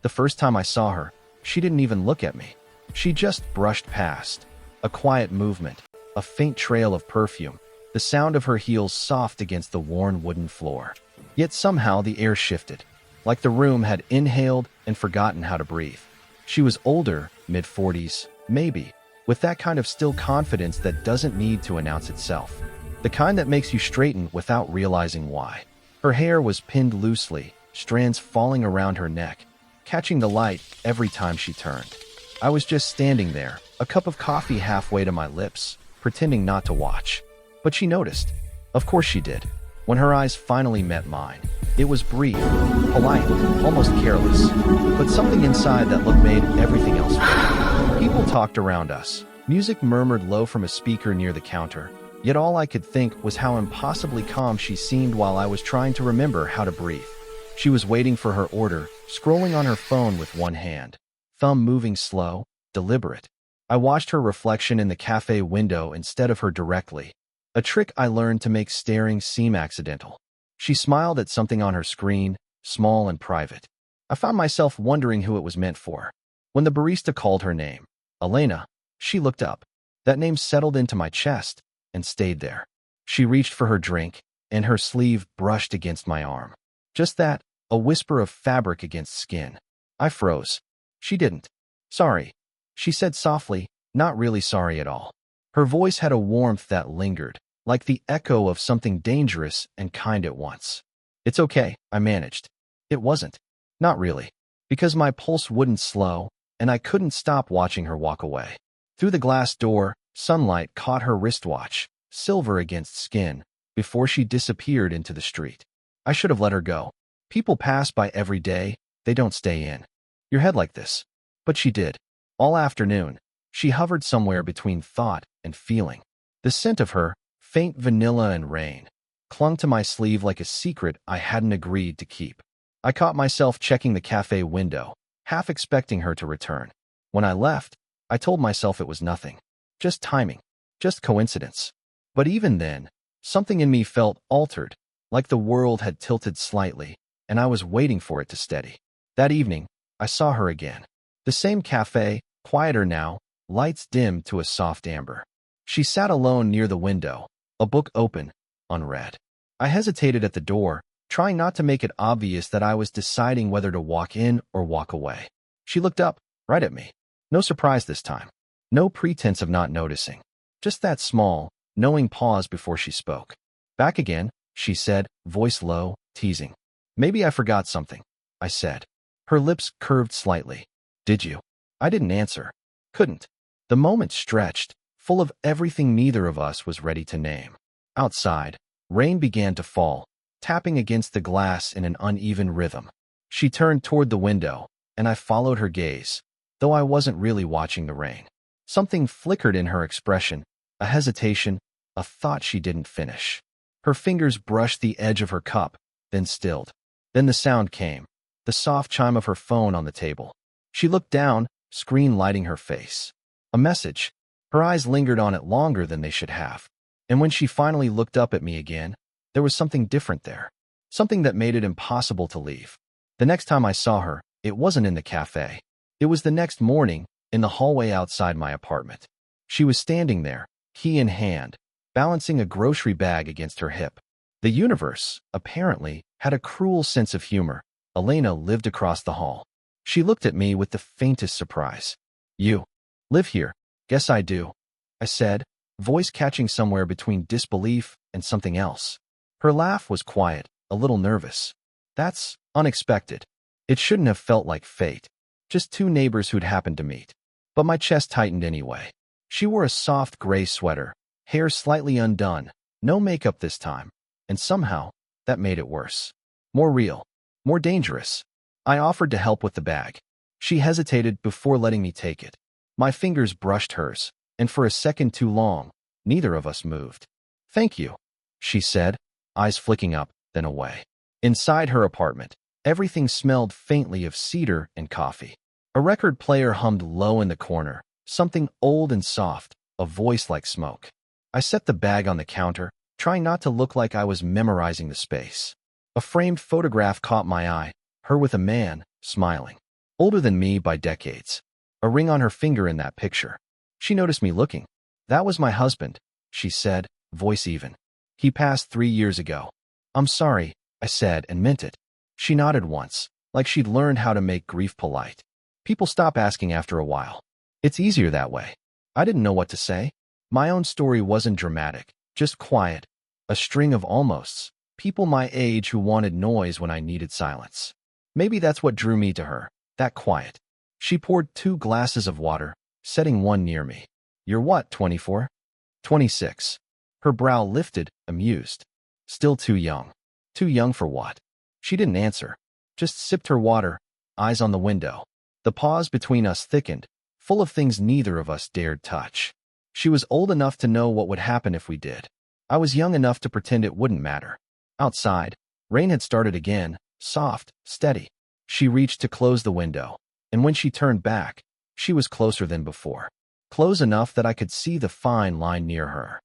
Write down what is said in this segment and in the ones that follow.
The first time I saw her, she didn't even look at me. She just brushed past. A quiet movement, a faint trail of perfume, the sound of her heels soft against the worn wooden floor. Yet somehow the air shifted, like the room had inhaled and forgotten how to breathe. She was older, mid-40s, maybe, with that kind of still confidence that doesn't need to announce itself. The kind that makes you straighten without realizing why. Her hair was pinned loosely, strands falling around her neck, catching the light every time she turned. I was just standing there, a cup of coffee halfway to my lips, pretending not to watch. But she noticed. Of course she did. When her eyes finally met mine, it was brief, polite, almost careless, but something inside that look made everything else fade. People talked around us. Music murmured low from a speaker near the counter, yet all I could think was how impossibly calm she seemed while I was trying to remember how to breathe. She was waiting for her order, scrolling on her phone with one hand, thumb moving slow, deliberate. I watched her reflection in the cafe window instead of her directly, a trick I learned to make staring seem accidental. She smiled at something on her screen, small and private. I found myself wondering who it was meant for. When the barista called her name, Elena, she looked up. That name settled into my chest and stayed there. She reached for her drink, and her sleeve brushed against my arm. Just that, a whisper of fabric against skin. I froze. She didn't. Sorry, she said softly, not really sorry at all. Her voice had a warmth that lingered, like the echo of something dangerous and kind at once. It's okay, I managed. It wasn't. Not really. Because my pulse wouldn't slow, and I couldn't stop watching her walk away. Through the glass door, sunlight caught her wristwatch, silver against skin, before she disappeared into the street. I should have let her go. People pass by every day, they don't stay in your head like this. But she did. All afternoon, she hovered somewhere between thought and feeling. The scent of her, faint vanilla and rain, clung to my sleeve like a secret I hadn't agreed to keep. I caught myself checking the cafe window, half expecting her to return. When I left, I told myself it was nothing. Just timing. Just coincidence. But even then, something in me felt altered, like the world had tilted slightly, and I was waiting for it to steady. That evening, I saw her again. The same cafe, quieter now, lights dimmed to a soft amber. She sat alone near the window, a book open, unread. I hesitated at the door, trying not to make it obvious that I was deciding whether to walk in or walk away. She looked up, right at me. No surprise this time. No pretense of not noticing. Just that small, knowing pause before she spoke. Back again, she said, voice low, teasing. Maybe I forgot something, I said. Her lips curved slightly. Did you? I didn't answer. Couldn't. The moment stretched, full of everything neither of us was ready to name. Outside, rain began to fall, tapping against the glass in an uneven rhythm. She turned toward the window, and I followed her gaze, though I wasn't really watching the rain. Something flickered in her expression, a hesitation, a thought she didn't finish. Her fingers brushed the edge of her cup, then stilled. Then the sound came, the soft chime of her phone on the table. She looked down, screen lighting her face. A message. Her eyes lingered on it longer than they should have. And when she finally looked up at me again, there was something different there. Something that made it impossible to leave. The next time I saw her, it wasn't in the cafe. It was the next morning, in the hallway outside my apartment. She was standing there, key in hand, balancing a grocery bag against her hip. The universe, apparently, had a cruel sense of humor. Elena lived across the hall. She looked at me with the faintest surprise. You live here? Guess I do, I said, voice catching somewhere between disbelief and something else. Her laugh was quiet, a little nervous. That's unexpected. It shouldn't have felt like fate. Just two neighbors who'd happened to meet. But my chest tightened anyway. She wore a soft gray sweater, hair slightly undone, no makeup this time, and somehow, that made it worse. More real. More dangerous. I offered to help with the bag. She hesitated before letting me take it. My fingers brushed hers, and for a second too long, neither of us moved. Thank you, she said, eyes flicking up, then away. Inside her apartment, everything smelled faintly of cedar and coffee. A record player hummed low in the corner, something old and soft, a voice like smoke. I set the bag on the counter, trying not to look like I was memorizing the space. A framed photograph caught my eye, her with a man, smiling. older than me by decades. A ring on her finger in that picture. She noticed me looking. That was my husband, she said, voice even. He passed 3 years ago. I'm sorry, I said and meant it. She nodded once, like she'd learned how to make grief polite. People stop asking after a while. It's easier that way. I didn't know what to say. My own story wasn't dramatic, just quiet. A string of almosts. People my age who wanted noise when I needed silence. Maybe that's what drew me to her, that quiet. She poured 2 glasses of water, setting one near me. You're what, 24? 26. Her brow lifted, amused. Still too young. Too young for what? She didn't answer. Just sipped her water, eyes on the window. The pause between us thickened, full of things neither of us dared touch. She was old enough to know what would happen if we did. I was young enough to pretend it wouldn't matter. Outside, rain had started again, soft, steady. She reached to close the window, and when she turned back, she was closer than before. Close enough that I could see the fine line near her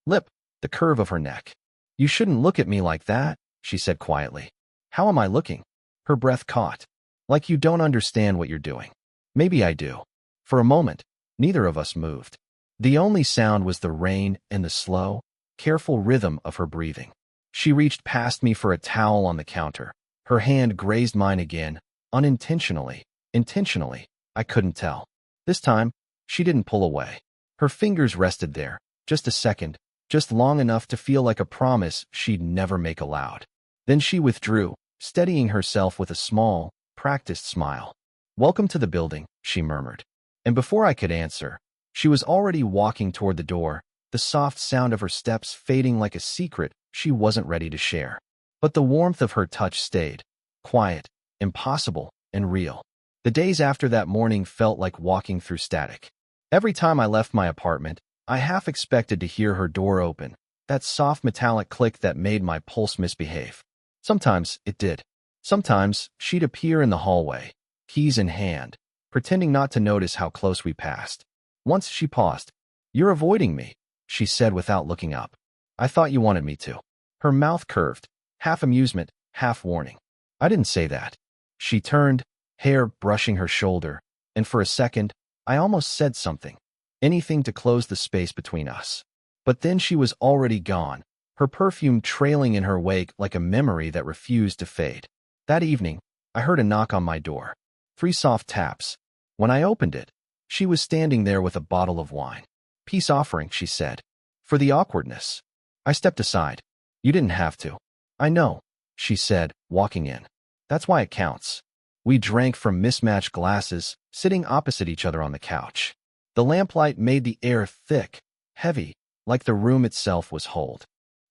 lip, the curve of her neck. You shouldn't look at me like that, she said quietly. How am I looking? Her breath caught. Like you don't understand what you're doing. Maybe I do. For a moment, neither of us moved. The only sound was the rain and the slow, careful rhythm of her breathing. She reached past me for a towel on the counter. Her hand grazed mine again, unintentionally. Intentionally, I couldn't tell. This time, she didn't pull away. Her fingers rested there, just a second, just long enough to feel like a promise she'd never make aloud. Then she withdrew, steadying herself with a small, practiced smile. Welcome to the building, she murmured. And before I could answer, she was already walking toward the door, the soft sound of her steps fading like a secret she wasn't ready to share. But the warmth of her touch stayed, quiet, impossible, and real. The days after that morning felt like walking through static. Every time I left my apartment, I half expected to hear her door open, that soft metallic click that made my pulse misbehave. Sometimes it did. Sometimes she'd appear in the hallway, keys in hand, pretending not to notice how close we passed. Once she paused. You're avoiding me, she said without looking up. I thought you wanted me to. Her mouth curved, half amusement, half warning. I didn't say that. She turned, hair brushing her shoulder, and for a second, I almost said something. Anything to close the space between us. But then she was already gone, her perfume trailing in her wake like a memory that refused to fade. That evening, I heard a knock on my door. 3 soft taps. When I opened it, she was standing there with a bottle of wine. Peace offering, she said. For the awkwardness. I stepped aside. You didn't have to. I know, she said, walking in. That's why it counts. We drank from mismatched glasses, sitting opposite each other on the couch. The lamplight made the air thick, heavy, like the room itself was hold.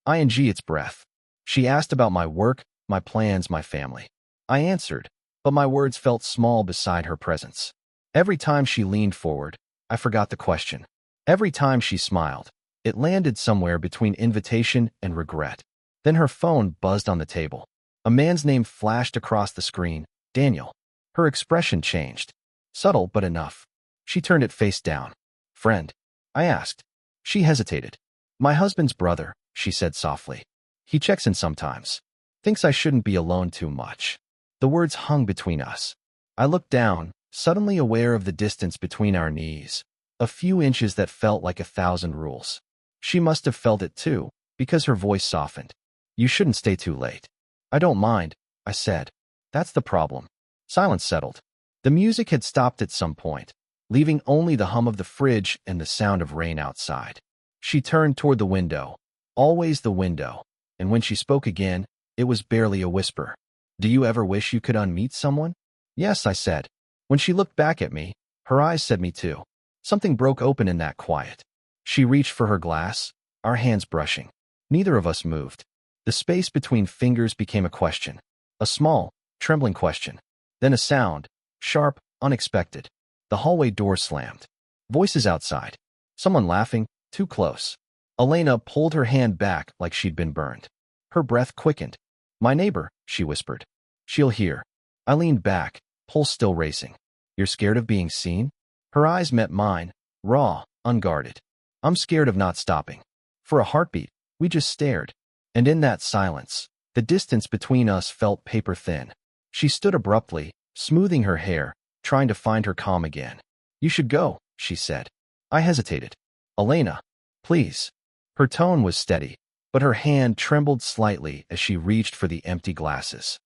Its breath. She asked about my work, my plans, my family. I answered, but my words felt small beside her presence. Every time she leaned forward, I forgot the question. Every time she smiled, it landed somewhere between invitation and regret. Then her phone buzzed on the table. A man's name flashed across the screen, Daniel. Her expression changed. Subtle but enough. She turned it face down. Friend? I asked. She hesitated. My husband's brother, she said softly. He checks in sometimes. Thinks I shouldn't be alone too much. The words hung between us. I looked down, suddenly aware of the distance between our knees. A few inches that felt like 1,000 rules. She must have felt it too, because her voice softened. You shouldn't stay too late. I don't mind, I said. That's the problem. Silence settled. The music had stopped at some point, leaving only the hum of the fridge and the sound of rain outside. She turned toward the window, always the window, and when she spoke again, it was barely a whisper. Do you ever wish you could unmeet someone? Yes, I said. When she looked back at me, her eyes said me too. Something broke open in that quiet. She reached for her glass, our hands brushing. Neither of us moved. The space between fingers became a question. A small, trembling question. Then a sound, sharp, unexpected. The hallway door slammed. Voices outside. Someone laughing, too close. Elena pulled her hand back like she'd been burned. Her breath quickened. My neighbor, she whispered. She'll hear. I leaned back, pulse still racing. You're scared of being seen? Her eyes met mine, raw, unguarded. I'm scared of not stopping. For a heartbeat, we just stared. And in that silence, the distance between us felt paper thin. She stood abruptly, smoothing her hair, trying to find her calm again. You should go, she said. I hesitated. Elena, please. Her tone was steady, but her hand trembled slightly as she reached for the empty glasses.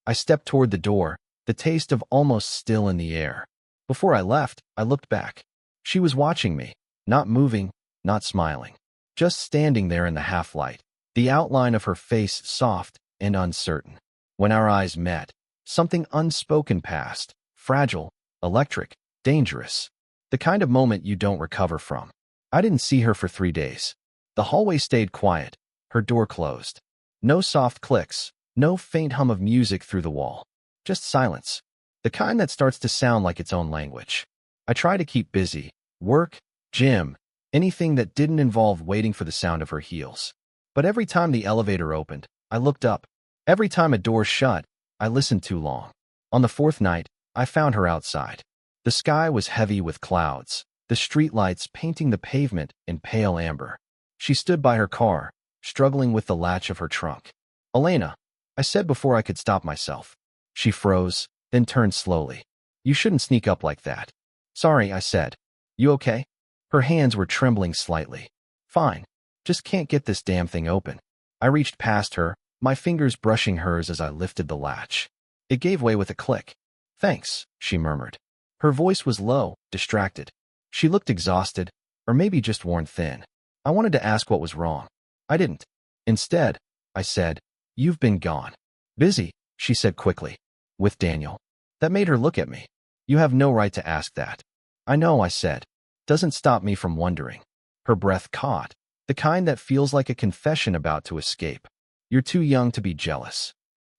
I stepped toward the door, the taste of almost still in the air. Before I left, I looked back. She was watching me, not moving, not smiling, just standing there in the half-light, the outline of her face soft and uncertain. When our eyes met, something unspoken passed, fragile, electric, dangerous, the kind of moment you don't recover from. I didn't see her for 3 days. The hallway stayed quiet, her door closed. No soft clicks, no faint hum of music through the wall. Just silence, the kind that starts to sound like its own language. I tried to keep busy, work, gym, anything that didn't involve waiting for the sound of her heels. But every time the elevator opened, I looked up. Every time a door shut, I listened too long. On the 4th night, I found her outside. The sky was heavy with clouds, the streetlights painting the pavement in pale amber. She stood by her car, struggling with the latch of her trunk. Elena, I said before I could stop myself. She froze, then turned slowly. You shouldn't sneak up like that. Sorry, I said. You okay? Her hands were trembling slightly. Fine. Just can't get this damn thing open. I reached past her, my fingers brushing hers as I lifted the latch. It gave way with a click. Thanks, she murmured. Her voice was low, distracted. She looked exhausted, or maybe just worn thin. I wanted to ask what was wrong. I didn't. Instead, I said, You've been gone. Busy, she said quickly. With Daniel. That made her look at me. You have no right to ask that. I know, I said. Doesn't stop me from wondering. Her breath caught, the kind that feels like a confession about to escape. You're too young to be jealous.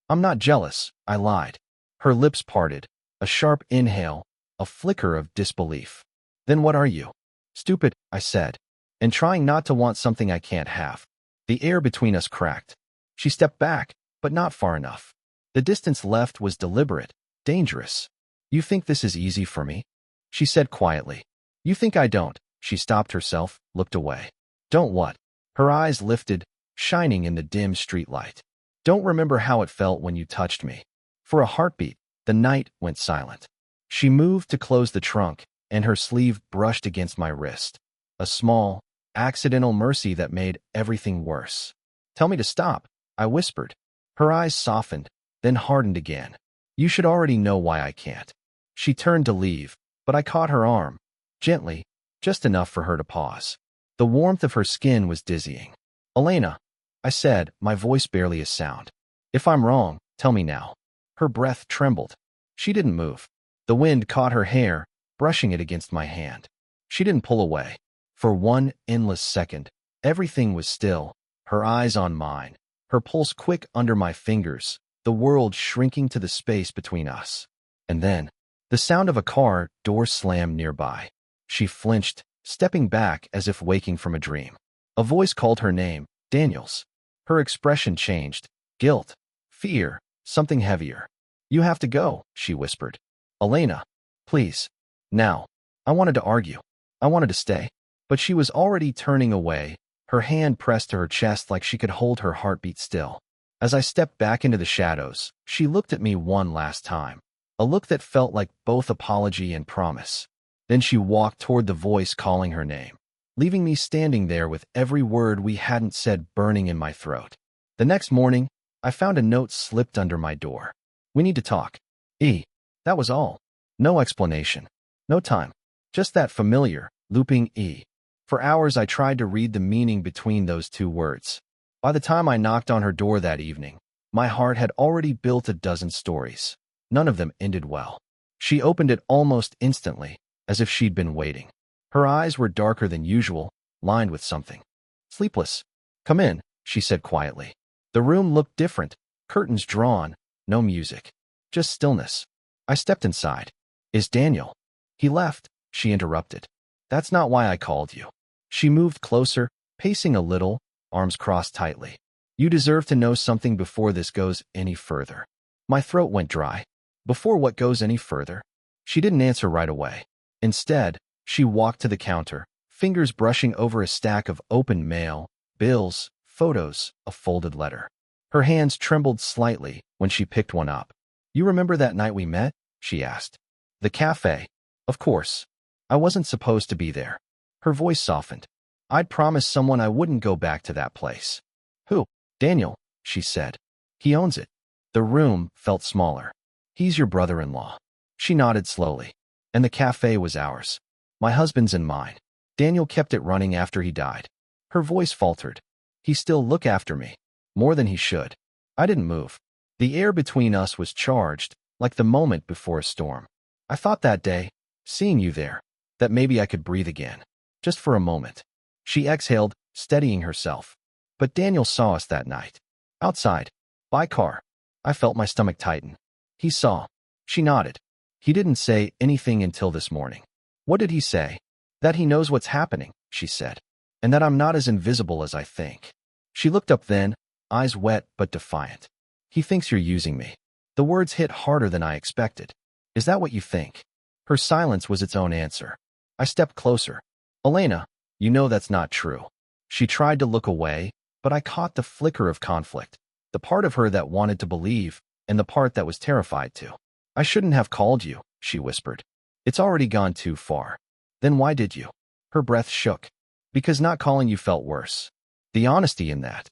I'm not jealous, I lied. Her lips parted, a sharp inhale, a flicker of disbelief. Then what are you? Stupid, I said, and trying not to want something I can't have. The air between us cracked. She stepped back, but not far enough. The distance left was deliberate, dangerous. You think this is easy for me? She said quietly. You think I don't? She stopped herself, looked away. Don't what? Her eyes lifted, shining in the dim streetlight. Don't remember how it felt when you touched me. For a heartbeat, the night went silent. She moved to close the trunk, and her sleeve brushed against my wrist. A small, accidental mercy that made everything worse. Tell me to stop, I whispered. Her eyes softened, then hardened again. You should already know why I can't. She turned to leave, but I caught her arm, gently, just enough for her to pause. The warmth of her skin was dizzying. Elena, I said, my voice barely a sound. If I'm wrong, tell me now. Her breath trembled. She didn't move. The wind caught her hair, brushing it against my hand. She didn't pull away. For one endless second, everything was still, her eyes on mine, her pulse quick under my fingers, the world shrinking to the space between us. And then, the sound of a car door slammed nearby. She flinched, stepping back as if waking from a dream. A voice called her name, Daniel's. Her expression changed. Guilt, fear, something heavier. You have to go, she whispered. Elena, please. Now. I wanted to argue. I wanted to stay. But she was already turning away, her hand pressed to her chest like she could hold her heartbeat still. As I stepped back into the shadows, she looked at me one last time. A look that felt like both apology and promise. Then she walked toward the voice calling her name, leaving me standing there with every word we hadn't said burning in my throat. The next morning, I found a note slipped under my door. We need to talk. E. That was all. No explanation. No time. Just that familiar, looping E. For hours I tried to read the meaning between those two words. By the time I knocked on her door that evening, my heart had already built a dozen stories. None of them ended well. She opened it almost instantly, as if she'd been waiting. Her eyes were darker than usual, lined with something. Sleepless. Come in, she said quietly. The room looked different, curtains drawn, no music. Just stillness. I stepped inside. Is Daniel? He left, she interrupted. That's not why I called you. She moved closer, pacing a little, arms crossed tightly. You deserve to know something before this goes any further. My throat went dry. Before what goes any further? She didn't answer right away. Instead, she walked to the counter, fingers brushing over a stack of open mail, bills, photos, a folded letter. Her hands trembled slightly when she picked one up. You remember that night we met? She asked. The cafe. Of course. I wasn't supposed to be there. Her voice softened. I'd promised someone I wouldn't go back to that place. Who? Daniel, she said. He owns it. The room felt smaller. He's your brother-in-law. She nodded slowly. And the cafe was ours. My husband's and mine. Daniel kept it running after he died. Her voice faltered. He still look after me. More than he should. I didn't move. The air between us was charged, like the moment before a storm. I thought that day, seeing you there, that maybe I could breathe again. Just for a moment. She exhaled, steadying herself. But Daniel saw us that night. Outside. By car. I felt my stomach tighten. He saw. She nodded. He didn't say anything until this morning. What did he say? That he knows what's happening, she said. And that I'm not as invisible as I think. She looked up then, eyes wet but defiant. He thinks you're using me. The words hit harder than I expected. Is that what you think? Her silence was its own answer. I stepped closer. Elena, you know that's not true. She tried to look away, but I caught the flicker of conflict. The part of her that wanted to believe, and the part that was terrified to. I shouldn't have called you, she whispered. It's already gone too far. Then why did you? Her breath shook. Because not calling you felt worse. The honesty in that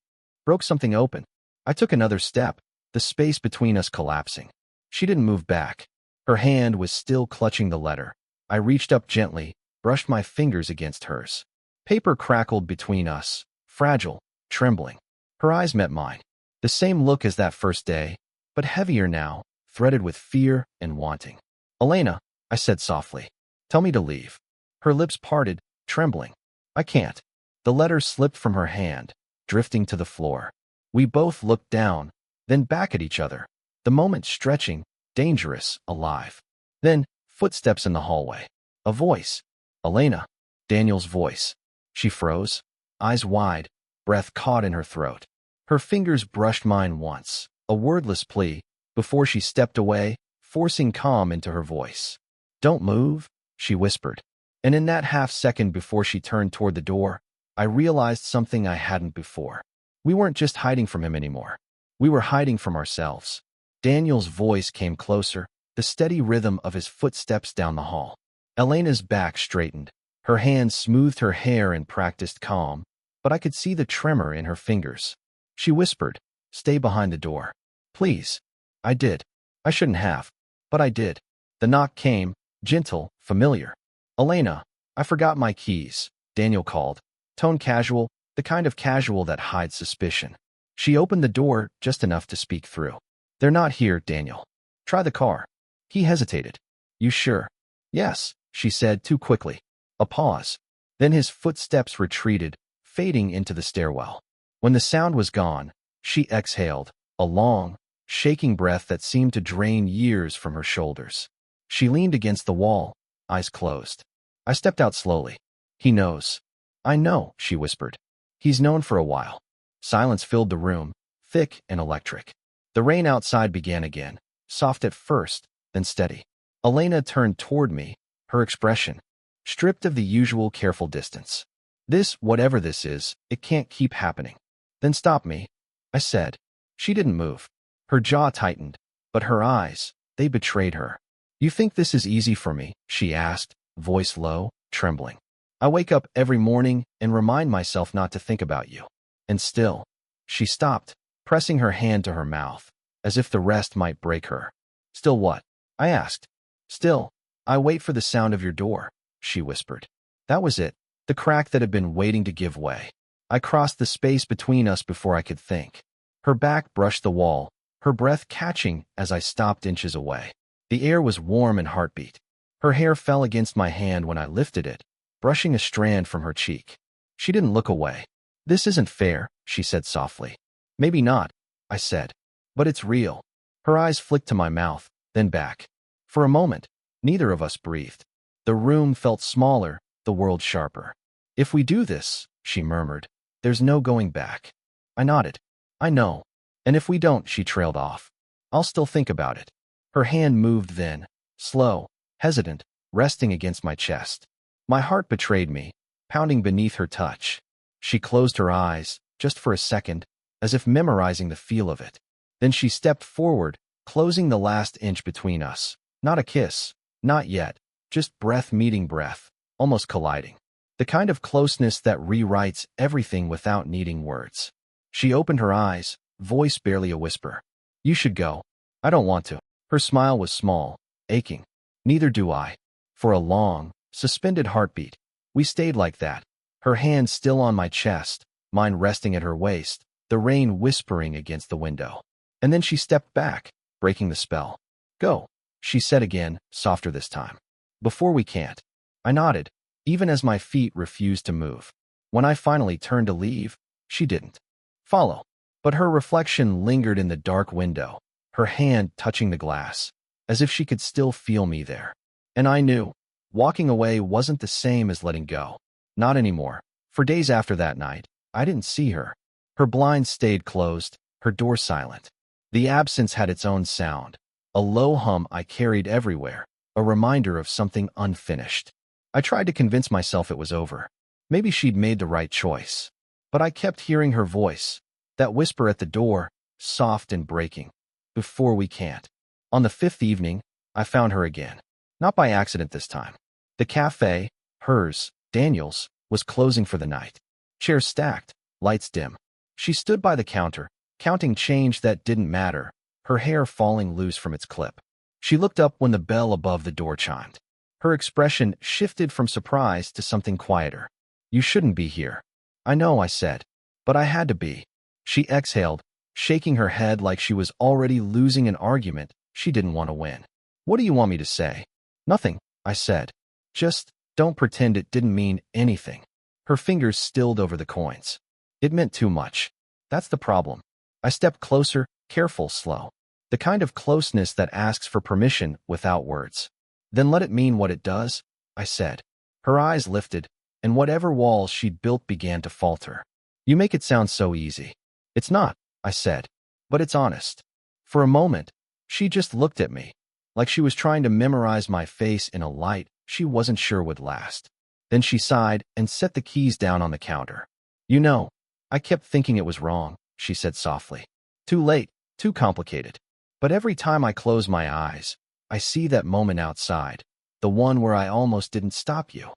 broke something open. I took another step, the space between us collapsing. She didn't move back. Her hand was still clutching the letter. I reached up gently, brushed my fingers against hers. Paper crackled between us, fragile, trembling. Her eyes met mine. The same look as that first day, but heavier now, threaded with fear and wanting. Elena, I said softly, tell me to leave. Her lips parted, trembling. I can't. The letter slipped from her hand, drifting to the floor. We both looked down, then back at each other, the moment stretching, dangerous, alive. Then, footsteps in the hallway. A voice. Elena. Daniel's voice. She froze, eyes wide, breath caught in her throat. Her fingers brushed mine once, a wordless plea, before she stepped away, forcing calm into her voice. Don't move, she whispered. And in that half-second before she turned toward the door, I realized something I hadn't before. We weren't just hiding from him anymore. We were hiding from ourselves. Daniel's voice came closer, the steady rhythm of his footsteps down the hall. Elena's back straightened. Her hands smoothed her hair in practiced calm, but I could see the tremor in her fingers. She whispered, stay behind the door. Please. I did. I shouldn't have. But I did. The knock came, gentle, familiar. Elena, I forgot my keys, Daniel called. Tone casual, the kind of casual that hides suspicion. She opened the door just enough to speak through. They're not here, Daniel. Try the car. He hesitated. You sure? Yes, she said too quickly. A pause. Then his footsteps retreated, fading into the stairwell. When the sound was gone, she exhaled, a long, shaking breath that seemed to drain years from her shoulders. She leaned against the wall, eyes closed. I stepped out slowly. He knows. I know, she whispered. He's known for a while. Silence filled the room, thick and electric. The rain outside began again, soft at first, then steady. Elena turned toward me, her expression stripped of the usual careful distance. This, whatever this is, it can't keep happening. Then stop me, I said. She didn't move. Her jaw tightened, but her eyes, they betrayed her. You think this is easy for me? She asked, voice low, trembling. I wake up every morning and remind myself not to think about you. And still, she stopped, pressing her hand to her mouth, as if the rest might break her. Still what? I asked. Still, I wait for the sound of your door, she whispered. That was it, the crack that had been waiting to give way. I crossed the space between us before I could think. Her back brushed the wall, her breath catching as I stopped inches away. The air was warm and heartbeat. Her hair fell against my hand when I lifted it, brushing a strand from her cheek. She didn't look away. This isn't fair, she said softly. Maybe not, I said. But it's real. Her eyes flicked to my mouth, then back. For a moment, neither of us breathed. The room felt smaller, the world sharper. If we do this, she murmured, there's no going back. I nodded. I know. And if we don't, she trailed off. I'll still think about it. Her hand moved then, slow, hesitant, resting against my chest. My heart betrayed me, pounding beneath her touch. She closed her eyes, just for a second, as if memorizing the feel of it. Then she stepped forward, closing the last inch between us. Not a kiss, Not yet. Just breath meeting breath, almost colliding. The kind of closeness that rewrites everything without needing words. She opened her eyes, voice barely a whisper. You should go. I don't want to. Her smile was small, aching. Neither do I. For a long, suspended heartbeat, we stayed like that. Her hand still on my chest, mine resting at her waist, the rain whispering against the window. And then she stepped back, breaking the spell. Go, she said again, softer this time. Before we can't. I nodded, even as my feet refused to move. When I finally turned to leave, she didn't follow. But her reflection lingered in the dark window, her hand touching the glass, as if she could still feel me there. And I knew, walking away wasn't the same as letting go. Not anymore. For days after that night, I didn't see her. Her blinds stayed closed, her door silent. The absence had its own sound, a low hum I carried everywhere, a reminder of something unfinished. I tried to convince myself it was over. Maybe she'd made the right choice. But I kept hearing her voice, that whisper at the door, soft and breaking. Before we can't. On the fifth evening, I found her again. Not by accident this time. The cafe, hers, Daniel's, was closing for the night. Chairs stacked, lights dim. She stood by the counter, counting change that didn't matter, her hair falling loose from its clip. She looked up when the bell above the door chimed. Her expression shifted from surprise to something quieter. You shouldn't be here. I know, I said. But I had to be. She exhaled, shaking her head like she was already losing an argument she didn't want to win. What do you want me to say? Nothing, I said. Just don't pretend it didn't mean anything. Her fingers stilled over the coins. It meant too much. That's the problem. I stepped closer, careful, slow. The kind of closeness that asks for permission without words. Then let it mean what it does, I said. Her eyes lifted, and whatever walls she'd built began to falter. You make it sound so easy. It's not, I said. But it's honest. For a moment, she just looked at me, like she was trying to memorize my face in a light she wasn't sure would last. Then she sighed and set the keys down on the counter. You know, I kept thinking it was wrong, she said softly. Too late, too complicated. But every time I close my eyes, I see that moment outside, the one where I almost didn't stop you.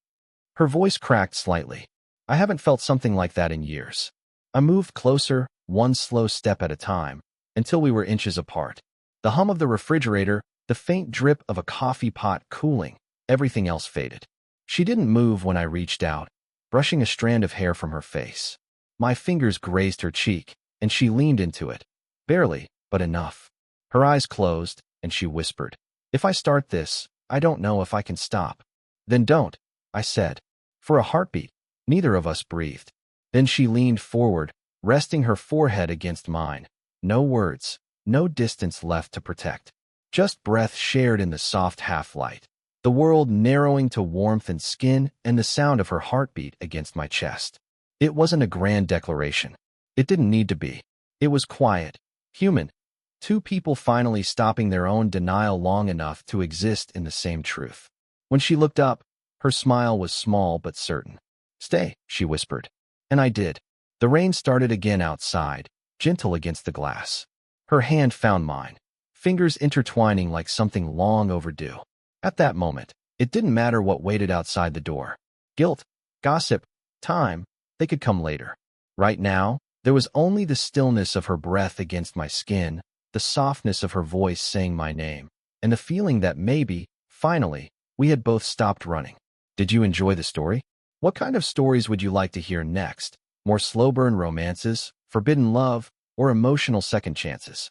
Her voice cracked slightly. I haven't felt something like that in years. I moved closer, one slow step at a time, until we were inches apart. The hum of the refrigerator, the faint drip of a coffee pot cooling, everything else faded. She didn't move when I reached out, brushing a strand of hair from her face. My fingers grazed her cheek, and she leaned into it. Barely, but enough. Her eyes closed, and she whispered, If I start this, I don't know if I can stop. Then don't, I said. For a heartbeat, neither of us breathed. Then she leaned forward, resting her forehead against mine. No words, no distance left to protect. Just breath shared in the soft half-light. The world narrowing to warmth and skin and the sound of her heartbeat against my chest. It wasn't a grand declaration. It didn't need to be. It was quiet, human. Two people finally stopping their own denial long enough to exist in the same truth. When she looked up, her smile was small but certain. Stay, she whispered. And I did. The rain started again outside, gentle against the glass. Her hand found mine, fingers intertwining like something long overdue. At that moment, it didn't matter what waited outside the door. Guilt, gossip, time, they could come later. Right now, there was only the stillness of her breath against my skin, the softness of her voice saying my name, and the feeling that maybe, finally, we had both stopped running. Did you enjoy the story? What kind of stories would you like to hear next? More slow burn romances, forbidden love, or emotional second chances?